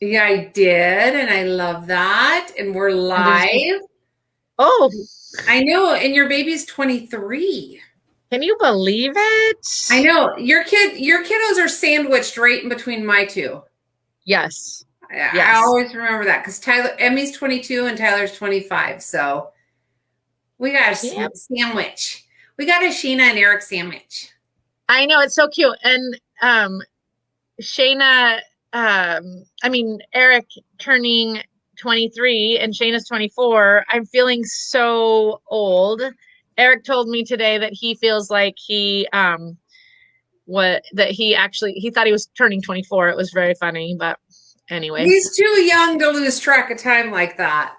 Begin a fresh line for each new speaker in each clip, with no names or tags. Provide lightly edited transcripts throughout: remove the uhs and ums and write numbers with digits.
Yeah, I did, and I love that. And we're
And did you?
live.
Oh,
I know, and your baby's 23.
can you believe it?
I know. Your kiddos are sandwiched right in between my two.
Yes.
I
Yes.
always remember that because Emmy's 22 and Tyler's 25. So we got a
Yep.
sandwich. We got a Sheena and Eric sandwich.
I know it's so cute. And Shayna, I mean Eric turning 23 and Shayna's 24. I'm feeling so old. Eric told me today that he feels like he thought he was turning 24. It was very funny, but anyways.
He's too young to lose track of time like that.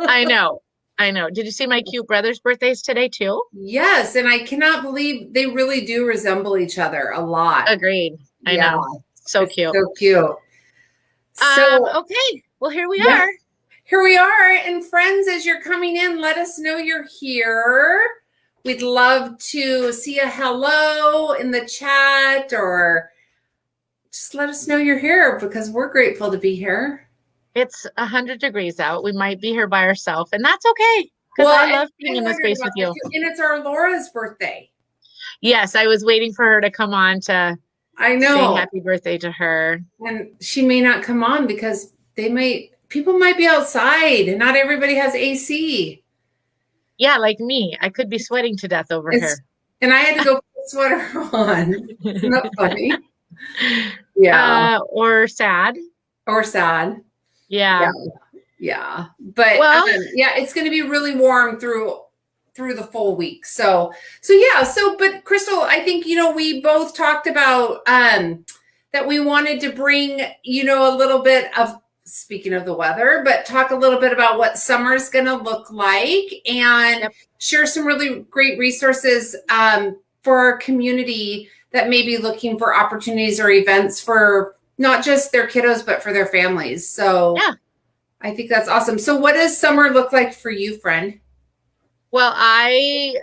I know. I know. Did you see my cute brother's birthdays today too?
Yes, and I cannot believe they really do resemble each other a lot.
Agreed. I
Yeah,
know. So
it's
cute.
so cute. So,
Okay. Well, here we
yeah,
are.
here we are. And friends, as you're coming in, let us know you're here. We'd love to see a hello in the chat or just let us know you're here because we're grateful to be here.
It's 100 degrees out. We might be here by ourselves, and that's okay because
Well,
I
and
love being
I'm
in this
wondering
space
about
with
that
you.
too. And it's our Laura's birthday.
Yes, I was waiting for her to come on to
I
say
know.
happy birthday to her.
And she may not come on because people might be outside and not everybody has AC.
Yeah, like me. I could be sweating to death over
It's
here.
and I had to go put a sweater on. Isn't that funny? Yeah.
Or sad.
Or sad. Yeah.
Yeah.
Yeah. But
Well,
yeah, it's going to be really warm through the full week. So yeah, but Crystal, I think we both talked about that we wanted to bring, a little bit of speaking of the weather, but talk a little bit about what summer's going to look like and
yep.
share some really great resources for our community that may be looking for opportunities or events for not just their kiddos, but for their families. So
Yeah.
I think that's awesome. So what does summer look like for you, friend?
Well, I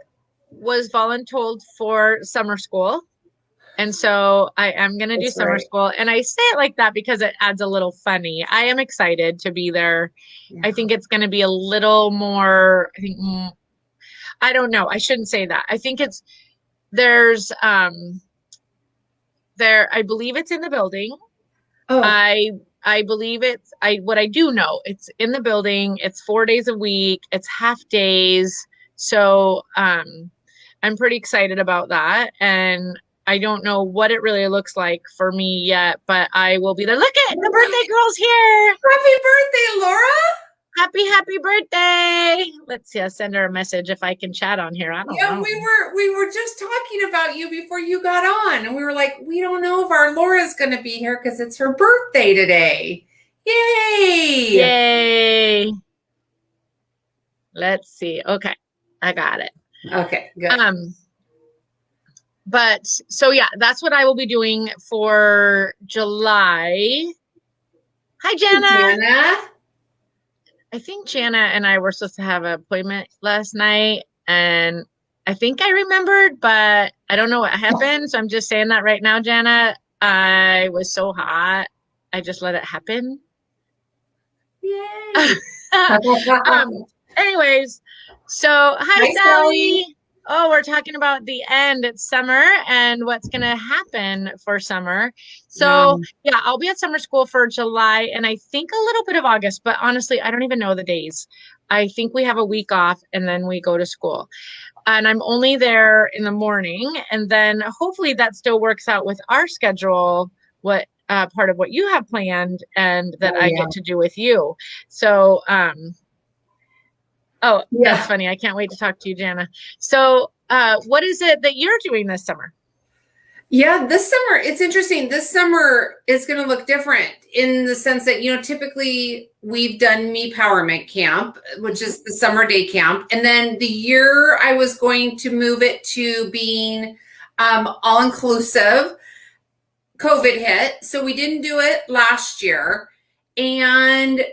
was voluntold for summer school. And so I am going to do
That's
summer
right.
school. And I say it like that because it adds a little funny. I am excited to be there. I
Yeah.
think it's going to be a little more, I don't know. I shouldn't say that. I think there's, I believe it's in the building.
Oh,
I believe what I do know, it's in the building. It's 4 days a week. It's half days. So, I'm pretty excited about that. And I don't know what it really looks like for me yet, but I will be there. Look at the birthday girl's here.
happy birthday, Laura.
Happy birthday. Let's see, I'll send her a message if I can chat on here. I don't
Yeah,
know.
we were just talking about you before you got on, and we were like, we don't know if our Laura's going to be here because it's her birthday today. Yay!
Yay. Let's see. Okay. I got it.
Okay, good.
Um, but so yeah, that's what I will be doing for July. Hi,
Hey,
Jana.
Jana.
I think Jana and I were supposed to have an appointment last night, and I think I remembered, but I don't know what happened. So I'm just saying that right now, Jana. I was so hot. I just let it happen.
Yay!
um, anyways, so hi,
Hi, Sally.
Sally. Oh, we're talking about the end. It's summer and what's going to happen for summer. So, yeah, I'll be at summer school for July and I think a little bit of August, but honestly, I don't even know the days. I think we have a week off and then we go to school. And I'm only there in the morning. And then hopefully that still works out with our schedule, what part of what you have planned and that
Oh
I
yeah,
get to do with you. So, oh, that's
yeah.
funny. I can't wait to talk to you, Jana. So, what is it that you're doing this summer?
Yeah, this summer, it's interesting. This summer is going to look different in the sense that, typically we've done Me Powerment Camp, which
Mhm.
is the summer day camp. And then the year I was going to move it to being all inclusive, COVID hit. So we didn't do it last year. And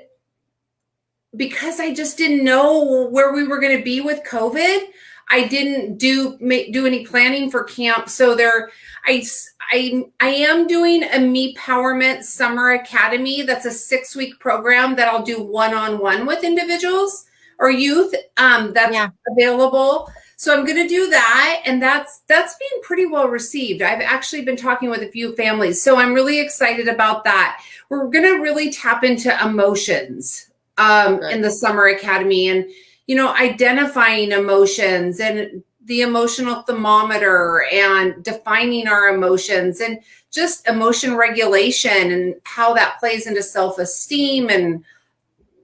because I just didn't know where we were going to be with COVID, I didn't do any planning for camp. So I am doing a Me Powerment Summer Academy. That's a 6-week program that I'll do one-on-one with individuals or youth. That's available. So I'm going to do that, and that's being pretty well received. I've actually been talking with a few families, so I'm really excited about that. We're going to really tap into emotions in the Summer Academy, and identifying emotions and the emotional thermometer and defining our emotions and just emotion regulation and how that plays into self-esteem. And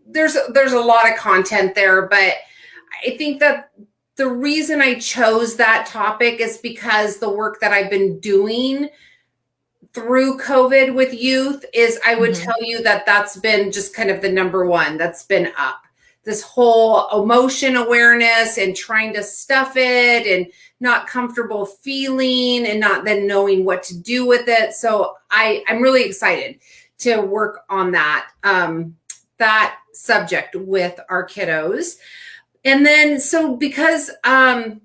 there's a lot of content there, but I think that the reason I chose that topic is because the work that I've been doing through COVID with youth is, I would tell you that that's been just kind of the number one that's been up. This whole emotion awareness and trying to stuff it and not comfortable feeling and not then knowing what to do with it. So I'm really excited to work on that subject with our kiddos. And then, so because I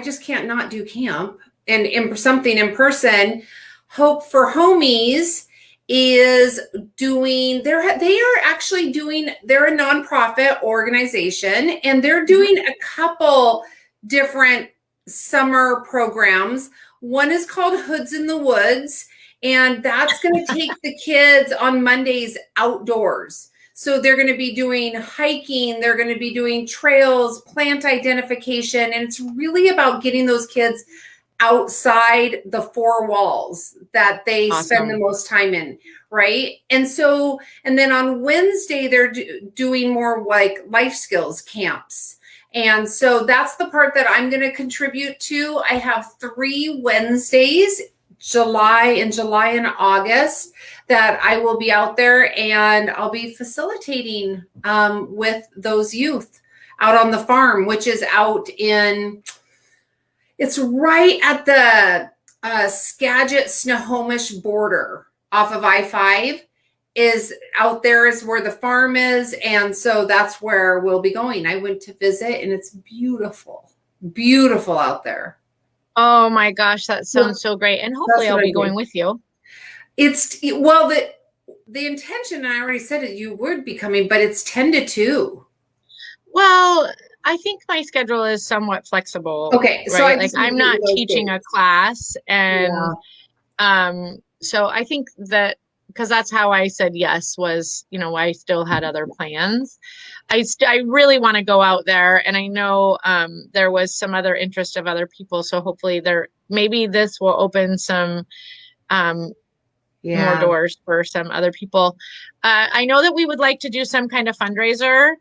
just can't not do camp and something in person, Hope for Homies is doing, they're a nonprofit organization, and they're doing a couple different summer programs. One is called Hoods in the Woods, and that's going to take the kids on Mondays outdoors. So they're going to be doing hiking, they're going to be doing trails, plant identification, and it's really about getting those kids outside the 4 walls that they spend the most time in, right? And then on Wednesday, they're doing more like life skills camps. And so that's the part that I'm going to contribute to. I have 3 Wednesdays, July and August, that I will be out there, and I'll be facilitating with those youth out on the farm, which is out in, it's right at the Skagit Snohomish border off of I-5 is out there is where the farm is. And so that's where we'll be going. I went to visit, and it's beautiful, beautiful out there.
Oh my gosh, that sounds so great. And hopefully I'll be going with you.
Well, the intention, I already said it, you would be coming, but it's 10 to 2.
Well, I think my schedule is somewhat flexible.
Okay.
Right? So like I'm not teaching a class, and so I think that, because that's how I said yes, was, I still had other plans. I really want to go out there, and I know there was some other interest of other people. So hopefully maybe this will open some more doors for some other people. I know that we would like to do some kind of fundraiser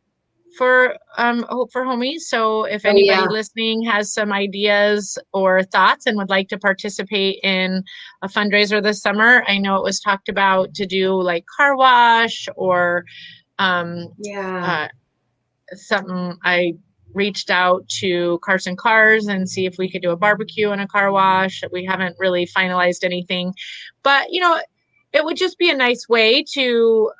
for Hope for Homies. So if anybody listening has some ideas or thoughts and would like to participate in a fundraiser this summer, I know it was talked about to do like car wash or something. I reached out to Carson Cars and see if we could do a barbecue and a car wash. We haven't really finalized anything, but it would just be a nice way to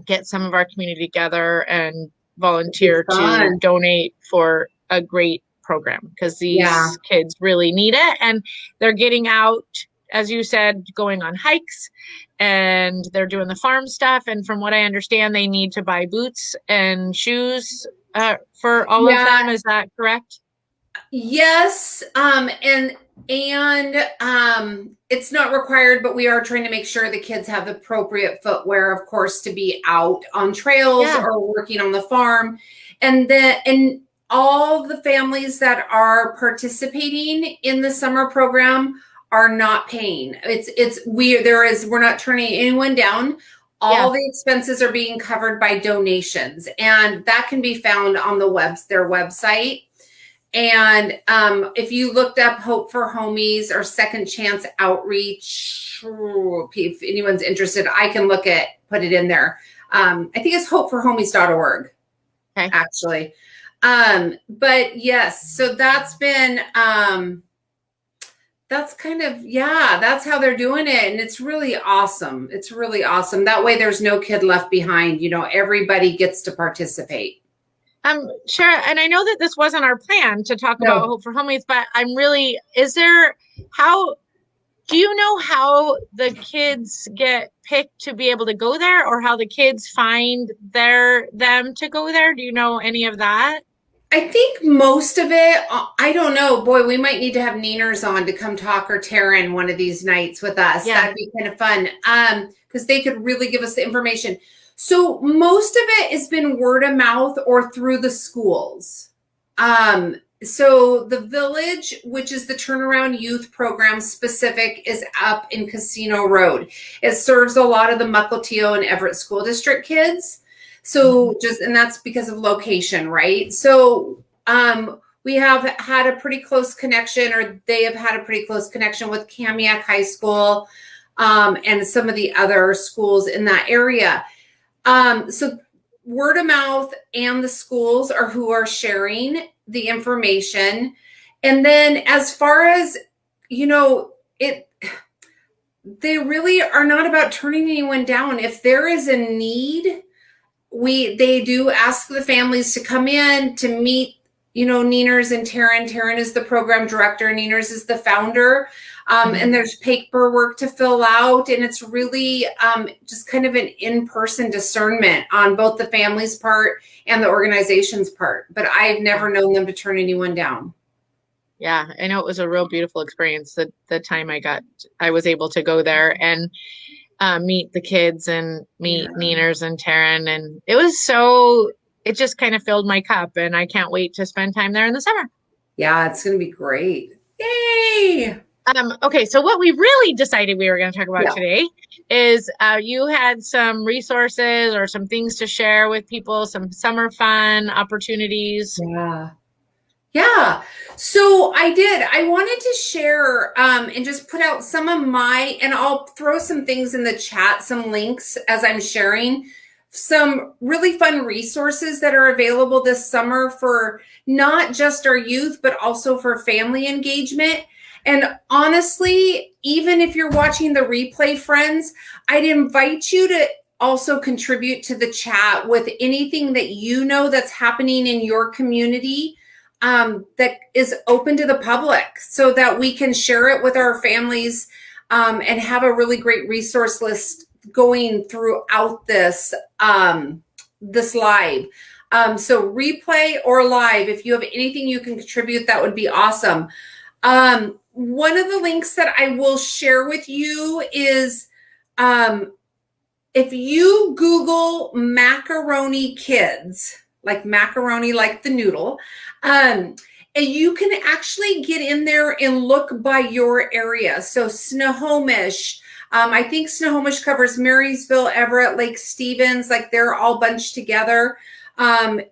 get some of our community together and volunteer to donate for a great program, because these kids really need it, and they're getting out, as you said, going on hikes, and they're doing the farm stuff. And from what I understand, they need to buy boots and shoes for all of them. Is that correct?
Yes. And it's not required, but we are trying to make sure the kids have the appropriate footwear, of course, to be out on trails or working on the farm. And all the families that are participating in the summer program are not paying. We're not turning anyone down. All the expenses are being covered by donations, and that can be found on their website. And if you looked up Hope for Homies or Second Chance Outreach, if anyone's interested, I can put it in there. I think it's hopeforhomies.org, actually. But yes, so that's been, that's kind of, that's how they're doing it. And it's really awesome. It's really awesome. That way there's no kid left behind. Everybody gets to participate.
Shara, and I know that this wasn't our plan to talk about
No.
Hope for Home Youth, but is there, how, do you know how the kids get picked to be able to go there, or how the kids find them to go there? Do you know any of that?
I think most of it, I don't know. Boy, we might need to have Neeners on to come talk, or Taryn one of these nights with us.
Yeah.
That'd be kind of fun. Because they could really give us the information. So most of it has been word of mouth or through the schools. So the Village, which is the Turnaround Youth Program specific, is up in Casino Road. It serves a lot of the Mukilteo and Everett School District kids. So and that's because of location, right? So we have had a pretty close connection, or they have had a pretty close connection with Kamiak High School and some of the other schools in that area. So word of mouth and the schools are who are sharing the information. And then as far as, they really are not about turning anyone down. If there is a need, they do ask the families to come in to meet, Neeners and Taryn. Taryn is the program director. Neeners is the founder. And there's paperwork to fill out. And it's really just kind of an in-person discernment on both the family's part and the organization's part. But I've never known them to turn anyone down.
Yeah, I know it was a real beautiful experience. The time I was able to go there and meet the kids and meet Neeners and Taryn. And it just kind of filled my cup, and I can't wait to spend time there in the summer.
Yeah, it's going to be great. Yay!
Okay, so what we really decided we were going to talk about today is you had some resources or some things to share with people, some summer fun opportunities.
Yeah. So I did. I wanted to share and just put out some of and I'll throw some things in the chat, some links as I'm sharing, some really fun resources that are available this summer for not just our youth, but also for family engagement. And honestly, even if you're watching the replay, friends, I'd invite you to also contribute to the chat with anything that that's happening in your community that is open to the public, so that we can share it with our families and have a really great resource list going throughout this live. So replay or live, if you have anything you can contribute, that would be awesome. One of the links that I will share with you is if you Google macaroni kids, like macaroni, like the noodle, and you can actually get in there and look by your area. So Snohomish, I think Snohomish covers Marysville, Everett, Lake Stevens, like they're all bunched together.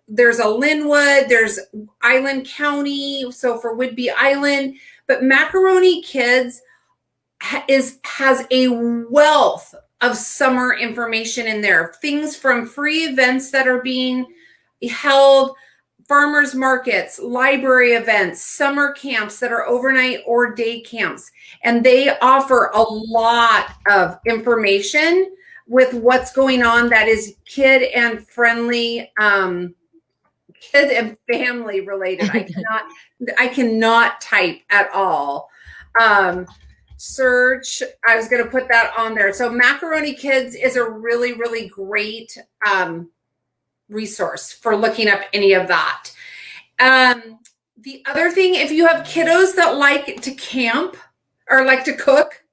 There's a Linwood, there's Island County, so for Whidbey Island, but Macaroni Kids has a wealth of summer information in there. Things from free events that are being held, farmers markets, library events, summer camps that are overnight or day camps. And they offer a lot of information with what's going on that is kid and friendly, kid and family related. I cannot type at all. Search, I was going to put that on there. So Macaroni Kids is a really, really great resource for looking up any of that. The other thing, if you have kiddos that like to camp or like to cook,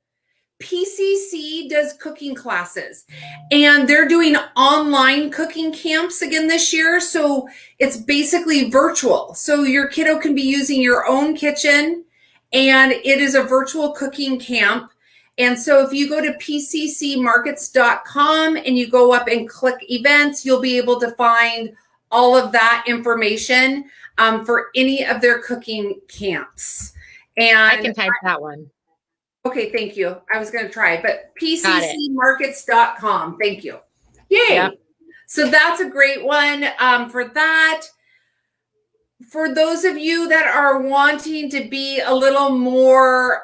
PCC does cooking classes, and they're doing online cooking camps again this year. So it's basically virtual. So your kiddo can be using your own kitchen, and it is a virtual cooking camp. And so if you go to pccmarkets.com and you go up and click events, you'll be able to find all of that information for any of their cooking camps. And
I can type that one.
Okay, thank you. I was going to try, but pccmarkets.com. Thank you. Yay. Yep. So that's a great one for that. For those of you that are wanting to be a little more,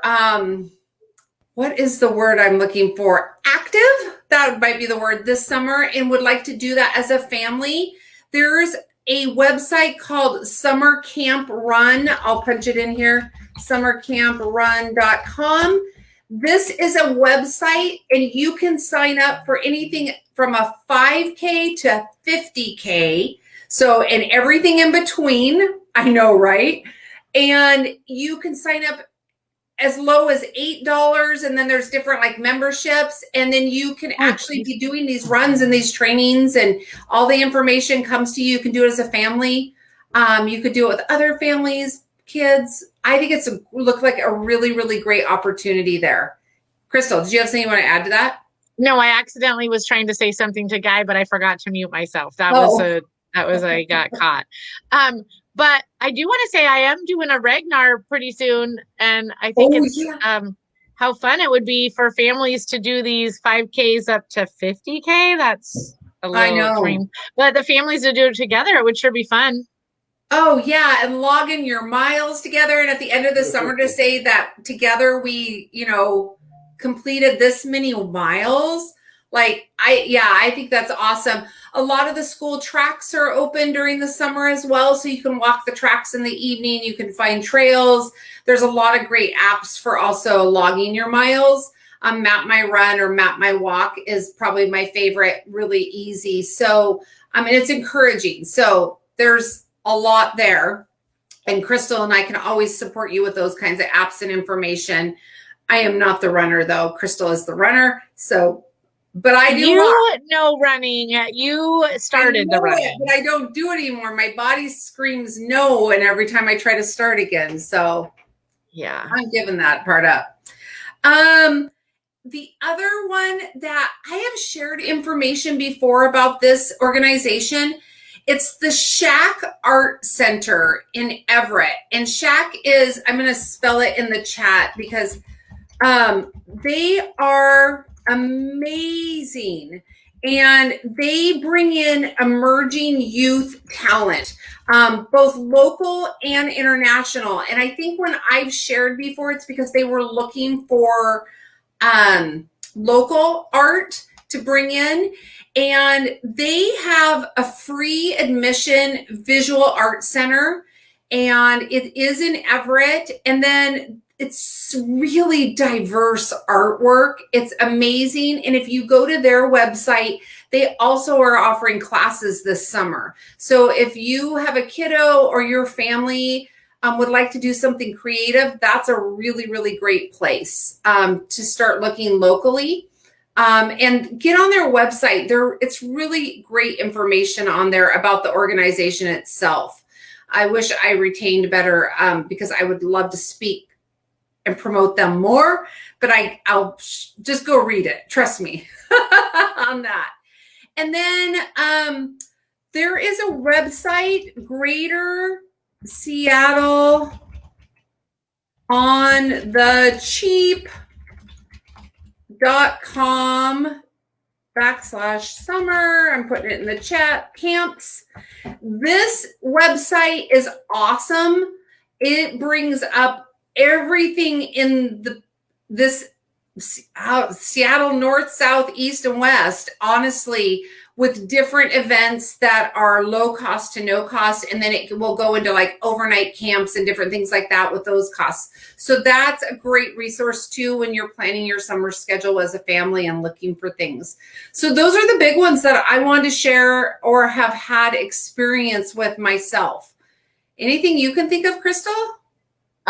what is the word I'm looking for? Active? That might be the word this summer, and would like to do that as a family. There's a website called Summer Camp Run. I'll punch it in here, summercamprun.com. This is a website, and you can sign up for anything from a 5K to 50K. So, and everything in between. I know, right? And you can sign up as low as $8, and then there's different like memberships, and then you can actually be doing these runs and these trainings, and all the information comes to you. You can do it as a family. You could do it with other families, kids. I think it's look like a really, really great opportunity there. Crystal, did you have something you want to add to that?
No, I accidentally was trying to say something to Guy, but I forgot to mute myself. I got caught. But I do want to say I am doing a Ragnar pretty soon, and I think how fun it would be for families to do these 5Ks up to 50K. That's a little extreme. But the families to do it together, it would sure be fun.
Oh yeah, and log in your miles together, and at the end of the summer to say that together we, completed this many miles. I think that's awesome. A lot of the school tracks are open during the summer as well, so you can walk the tracks in the evening. You can find trails. There's a lot of great apps for also logging your miles. Map My Run or Map My Walk is probably my favorite, really easy. So, it's encouraging. So there's a lot there. And Crystal and I can always support you with those kinds of apps and information. I am not the runner, though. Crystal is the runner. So, but I do.
You know running. You started the running.
But I don't do it anymore. My body screams no, and every time I try to start again. So,
yeah,
I'm giving that part up. The other one that I have shared information before about this organization, it's the Shack Art Center in Everett. And Shack is, I'm going to spell it in the chat because they are amazing. And they bring in emerging youth talent, both local and international. And I think when I've shared before, it's because they were looking for local art to bring in, and they have a free admission visual art center, and it is in Everett. And then it's really diverse artwork. It's amazing. And if you go to their website, they also are offering classes this summer. So if you have a kiddo or your family would like to do something creative, that's a really, really great place to start looking locally. And get on their website. It's really great information on there about the organization itself. I wish I retained better because I would love to speak and promote them more, but I'll just go read it. Trust me on that. And then there is a website, Greater Seattle on the cheap.com/summer. I'm putting it in the chat. Camps. This website is awesome. It brings up everything in this Seattle north, south, east, and west, honestly, with different events that are low cost to no cost. And then it will go into like overnight camps and different things like that with those costs. So that's a great resource too when you're planning your summer schedule as a family and looking for things. So those are the big ones that I want to share or have had experience with myself. Anything you can think of, Crystal?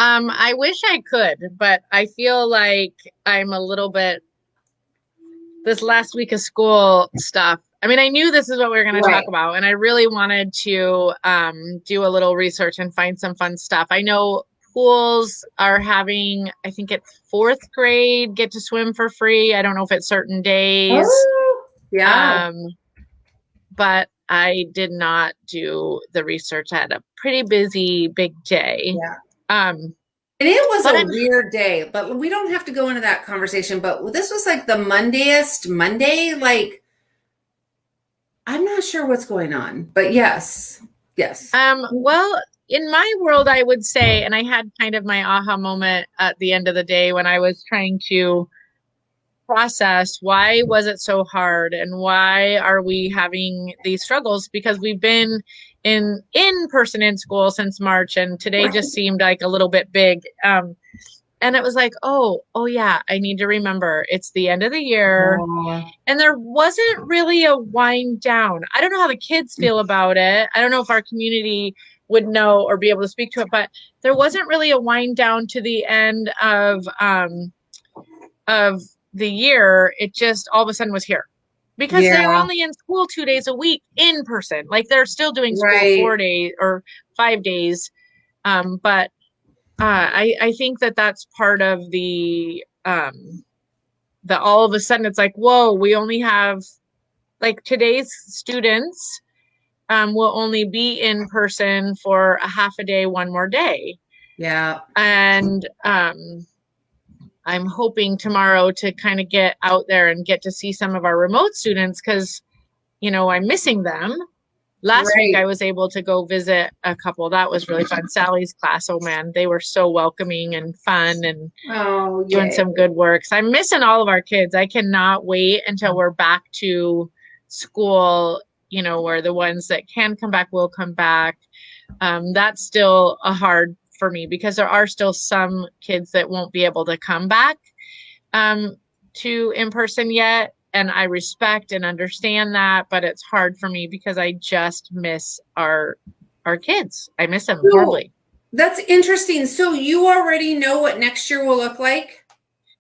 I wish I could, but I feel like I'm a little bit this last week of school stuff. I mean, I knew this is what we were going to talk about, and I really wanted to do a little research and find some fun stuff. I know pools are having, I think it's 4th grade, get to swim for free. I don't know if it's certain days.
Oh, yeah.
But I did not do the research. I had a pretty busy, big day.
Yeah. And it was a weird day, but we don't have to go into that conversation. But this was like the Mondayest Monday. Like, I'm not sure what's going on, but yes.
Well, in my world, I would say, and I had kind of my aha moment at the end of the day when I was trying to process why was it so hard and why are we having these struggles, because we've been in person in school since March, and today just seemed like a little bit big. And it was like, oh yeah, I need to remember it's the end of the year. And there wasn't really a wind down. I don't know how the kids feel about it. I don't know if our community would know or be able to speak to it, but there wasn't really a wind down to the end of the year. It just all of a sudden was here because they were only in school 2 days a week in person. Like they're still doing school 4 days or 5 days. But I think that that's part of the all of a sudden it's like, whoa, we only have like today's students will only be in person for a half a day, one more day.
Yeah.
And I'm hoping tomorrow to kind of get out there and get to see some of our remote students because, you know, I'm missing them. Last week I was able to go visit a couple. That was really fun. Sally's class, oh man, they were so welcoming and fun and doing some good work. So I'm missing all of our kids. I cannot wait until we're back to school, you know, where the ones that can come back will come back. That's still a hard for me because there are still some kids that won't be able to come back to in person yet. And I respect and understand that, but it's hard for me because I just miss our kids. I miss them horribly.
That's interesting. So you already know what next year will look like?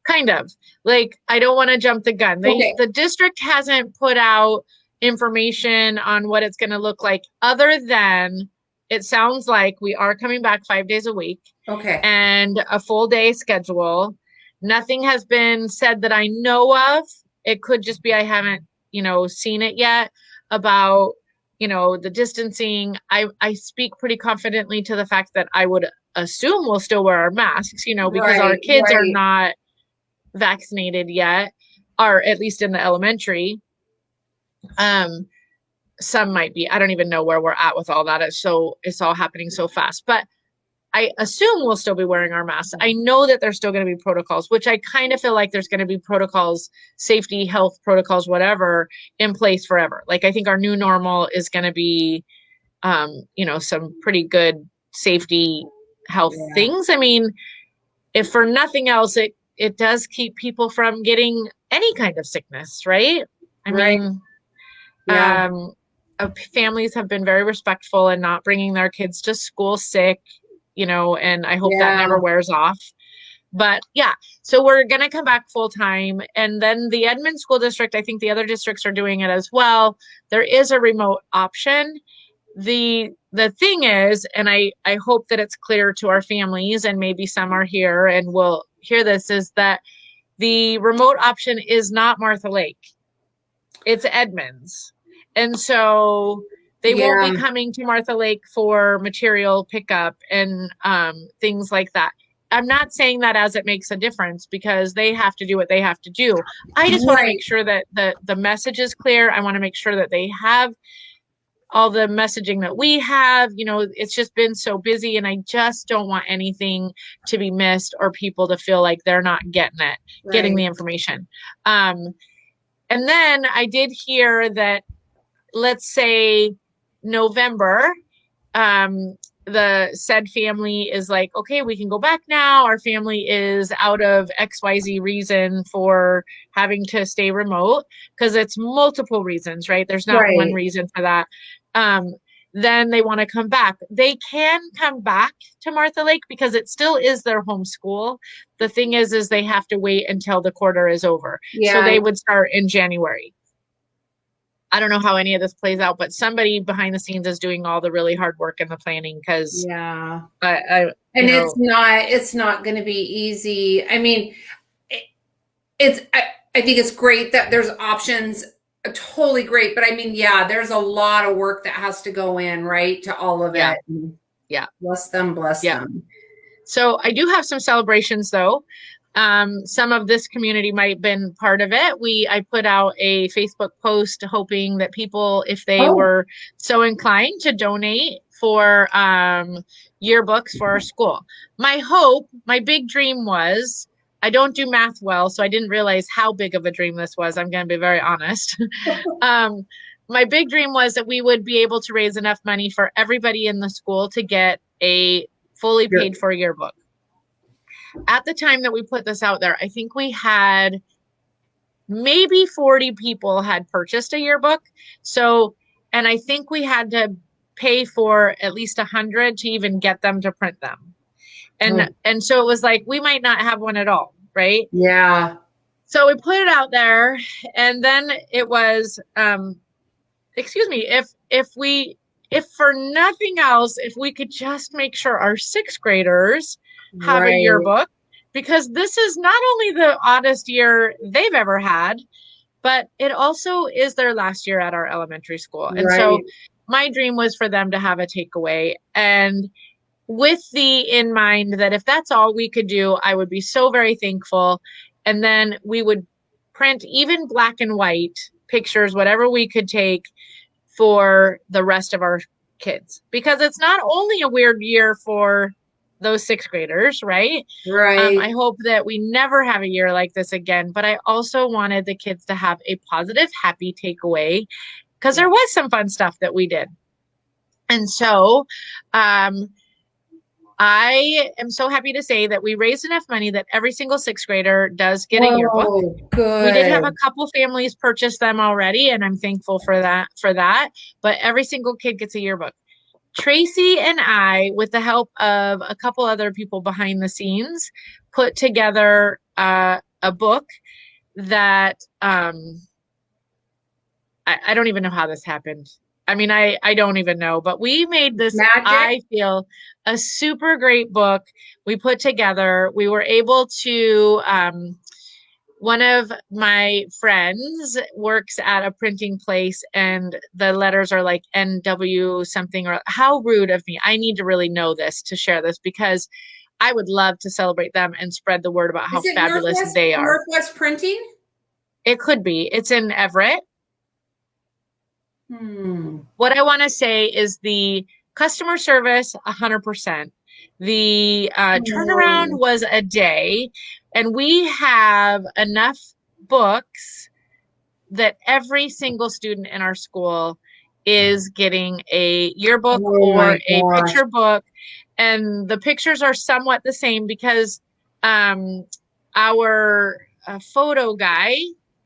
Kind of. Like, I don't want to jump the gun. The district hasn't put out information on what it's going to look like other than it sounds like we are coming back 5 days a week.
Okay.
And a full day schedule. Nothing has been said that I know of. It could just be I haven't, you know, seen it yet about, you know, the distancing. I speak pretty confidently to the fact that I would assume we'll still wear our masks, you know, because our kids are not vaccinated yet, or at least in the elementary. Some might be. I don't even know where we're at with all that. It's all happening so fast. But I assume we'll still be wearing our masks. I know that there's still going to be protocols, which I kind of feel like there's going to be protocols, safety, health protocols, whatever, in place forever. Like I think our new normal is going to be, you know, some pretty good safety, health things. I mean, if for nothing else, it does keep people from getting any kind of sickness, right? I mean, families have been very respectful and not bringing their kids to school sick. You know, and I hope that never wears off. But yeah, so we're going to come back full time. And then the Edmond School District, I think the other districts are doing it as well. There is a remote option. The thing is, and I hope that it's clear to our families, and maybe some are here and will hear this, is that the remote option is not Martha Lake. It's Edmonds. And so they won't be coming to Martha Lake for material pickup and things like that. I'm not saying that as it makes a difference because they have to do what they have to do. I just want to make sure that the message is clear. I want to make sure that they have all the messaging that we have. You know, it's just been so busy and I just don't want anything to be missed or people to feel like they're not getting the information. And then I did hear that, let's say, November, the said family is like, okay, we can go back now. Our family is out of XYZ reason for having to stay remote because it's multiple reasons, right? There's not one reason for that. Then they want to come back. They can come back to Martha Lake because it still is their home school. The thing is they have to wait until the quarter is over. So they would start in January. I don't know how any of this plays out, but somebody behind the scenes is doing all the really hard work and the planning because
it's not going to be easy. I mean, I think it's great that there's options, totally great. But I mean, there's a lot of work that has to go in, right, to all of it.
Yeah.
Bless them.
So I do have some celebrations though. Some of this community might have been part of it. I put out a Facebook post hoping that people, if they were so inclined, to donate for yearbooks for our school. My big dream was I don't do math well, so I didn't realize how big of a dream this was. I'm going to be very honest. um, my big dream was that we would be able to raise enough money for everybody in the school to get a fully paid for yearbook. At the time that we put this out there, I think we had maybe 40 people had purchased a yearbook. So, and I think we had to pay for at least 100 to even get them to print them. And so it was like, we might not have one at all, right?
Yeah.
So we put it out there, and then it was, excuse me, if for nothing else, if we could just make sure our sixth graders have a yearbook, because this is not only the oddest year they've ever had, but it also is their last year at our elementary school. And so my dream was for them to have a takeaway, and with the in mind that if that's all we could do, I would be so very thankful. And then we would print even black and white pictures, whatever we could take for the rest of our kids, because it's not only a weird year for those sixth graders, right? I hope that we never have a year like this again, but I also wanted the kids to have a positive, happy takeaway, because there was some fun stuff that we did. And so, I am so happy to say that we raised enough money that every single sixth grader does get a yearbook.
Good.
We did have a couple families purchase them already, and I'm thankful for that. But every single kid gets a yearbook. Tracy and I, with the help of a couple other people behind the scenes, put together a book that I don't even know how this happened. I mean, I don't even know, but we made this, magic. I feel, a super great book we put together. We were able to, one of my friends works at a printing place, and the letters are like NW something, or how rude of me. I need to really know this to share this, because I would love to celebrate them and spread the word about how fabulous they are.
Northwest Printing?
It could be. It's in Everett. What I want to say is the customer service, 100%. The turnaround was a day, and we have enough books that every single student in our school is getting a yearbook or a picture book. And the pictures are somewhat the same, because our photo guy,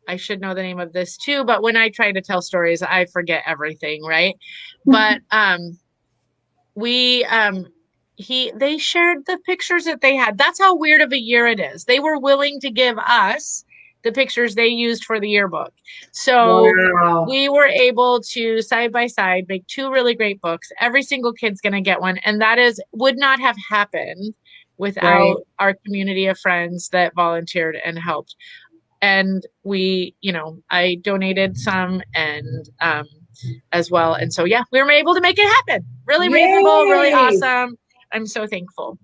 I should know the name of this too, but when I try to tell stories, I forget everything, right? But they shared the pictures that they had. That's how weird of a year it is. They were willing to give us the pictures they used for the yearbook. So we were able to side by side make two really great books. Every single kid's going to get one, and that would not have happened without our community of friends that volunteered and helped. And we, I donated some, and as well. And so, yeah, we were able to make it happen. Really reasonable, really awesome. I'm so thankful.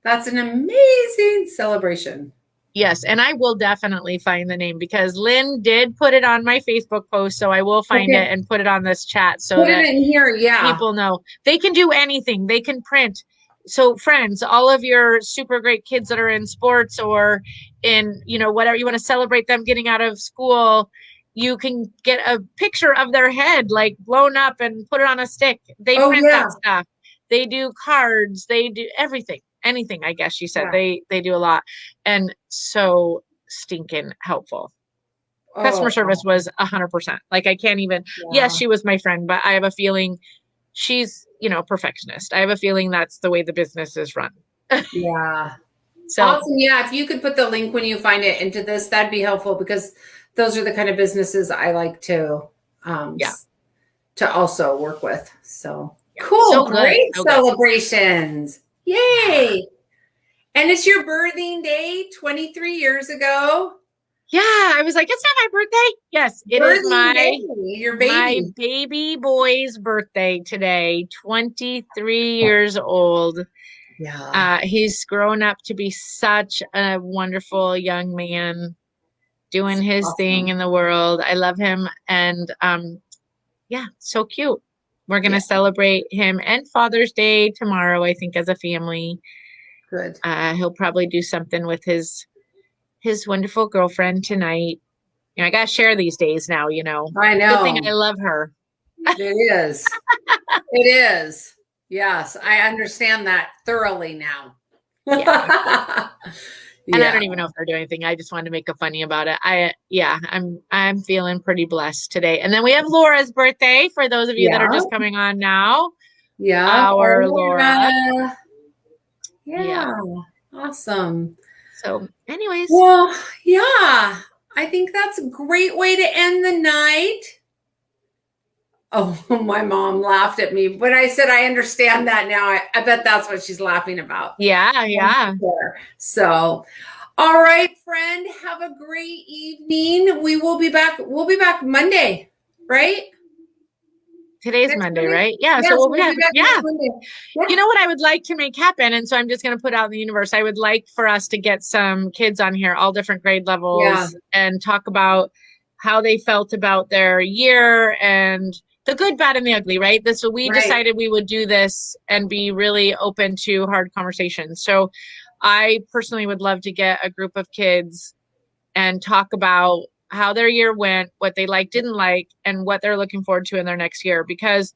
That's an amazing celebration.
Yes. And I will definitely find the name, because Lynn did put it on my Facebook post. So I will find it and put it on this chat, so
put it in here.
People know they can do anything. They can print. So friends, all of your super great kids that are in sports or in, whatever you want to celebrate them getting out of school, you can get a picture of their head like blown up and put it on a stick. They print that stuff. They do cards. They do everything, anything, I guess she said. They do a lot, and so stinking helpful. Customer service was 100%. Like, I can't even, yes, she was my friend, but I have a feeling she's, perfectionist. I have a feeling that's the way the business is run.
So awesome. Yeah. If you could put the link when you find it into this, that'd be helpful, because those are the kind of businesses I like to, to also work with. So cool. So great celebrations. Yay. And it's your birthing day 23 years ago.
Yeah, I was like, it's not my birthday. Yes, it is my baby boy's birthday today, 23 years old. Yeah. He's grown up to be such a wonderful young man, doing his thing in the world. I love him. And so cute. We're going to celebrate him and Father's Day tomorrow, I think, as a family. Good. He'll probably do something with his his wonderful girlfriend tonight. I got to share these days now,
I
Good thing I
know.
love her.
It is. It is. Yes, I understand that thoroughly now.
Yeah. And I
Yeah.
don't even know if they're doing anything. I just wanted to make a funny about it. I'm feeling pretty blessed today. And then we have Laura's birthday for those of you that are
Yeah.
just coming on now.
Yeah.
Our Laura.
Laura.
Yeah.
Yeah. Awesome.
So, anyways,
Well, yeah. I think that's a great way to end the night. Oh, my mom laughed at me when I said I understand that now. I bet that's what she's laughing about.
yeah.
So, all right, friend, have a great evening. We will be back. We'll be back Monday, right?
Today's
Next
Monday,
Monday?
right? Yeah.
Yes,
So
we'll be back next Monday. Yeah.
You know what I would like to make happen? And so I'm just going to put out in the universe. I would like for us to get some kids on here, all different grade levels, and talk about how they felt about their year and the good, bad, and the ugly, right? We decided we would do this and be really open to hard conversations. So I personally would love to get a group of kids and talk about how their year went, what they liked, didn't like, and what they're looking forward to in their next year, because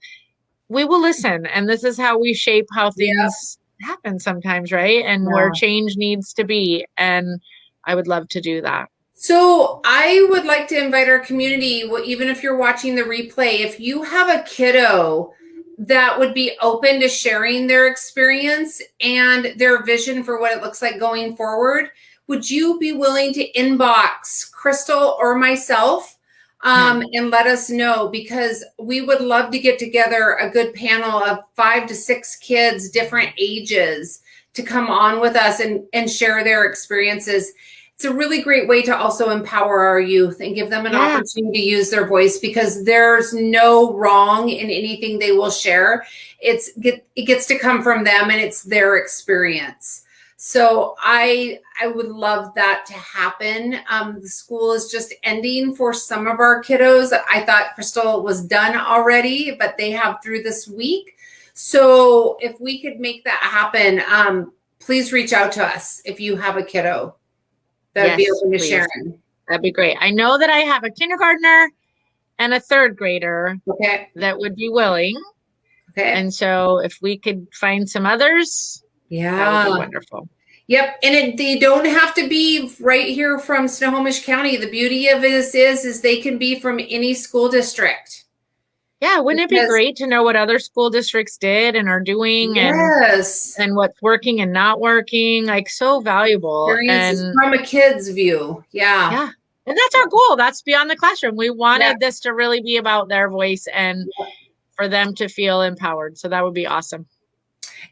we will listen. And this is how we shape how things happen sometimes, right? And where change needs to be. And I would love to do that.
So I would like to invite our community, even if you're watching the replay, if you have a kiddo that would be open to sharing their experience and their vision for what it looks like going forward, would you be willing to inbox Crystal or myself and let us know? Because we would love to get together a good panel of 5 to 6 kids, different ages, to come on with us and share their experiences. It's a really great way to also empower our youth and give them an opportunity to use their voice, because there's no wrong in anything they will share. It gets to come from them, and it's their experience. So I would love that to happen. The school is just ending for some of our kiddos. I thought Crystal was done already, but they have through this week. So if we could make that happen, please reach out to us if you have a kiddo that would be open to sharing.
That'd be great. I know that I have a kindergartner and a 3rd grader that would be willing. Okay. And so if we could find some others, that would be wonderful.
Yep. And they don't have to be right here from Snohomish County. The beauty of this is they can be from any school district.
Yeah, wouldn't it be great to know what other school districts did and are doing, and what's working and not working? Like, so valuable. And
from a kid's view. Yeah.
And that's our goal. That's beyond the classroom. We wanted this to really be about their voice and for them to feel empowered. So that would be awesome.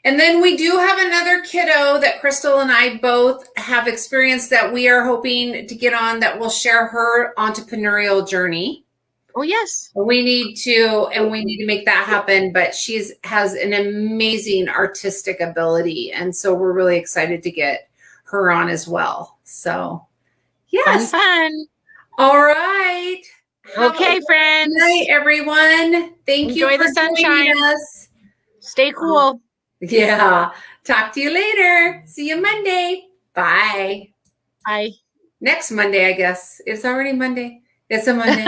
And then we do have another kiddo that Crystal and I both have experienced that we are hoping to get on, that will share her entrepreneurial journey.
Oh, yes.
We need to make that happen. But has an amazing artistic ability. And so we're really excited to get her on as well. So, yes.
Fun.
All right.
Okay, friends.
Good night, everyone. Thank you for
the sunshine.
Us.
Stay cool.
Yeah. Talk to you later. See you Monday. Bye.
Bye.
Next Monday, I guess. It's already Monday. It's a Monday.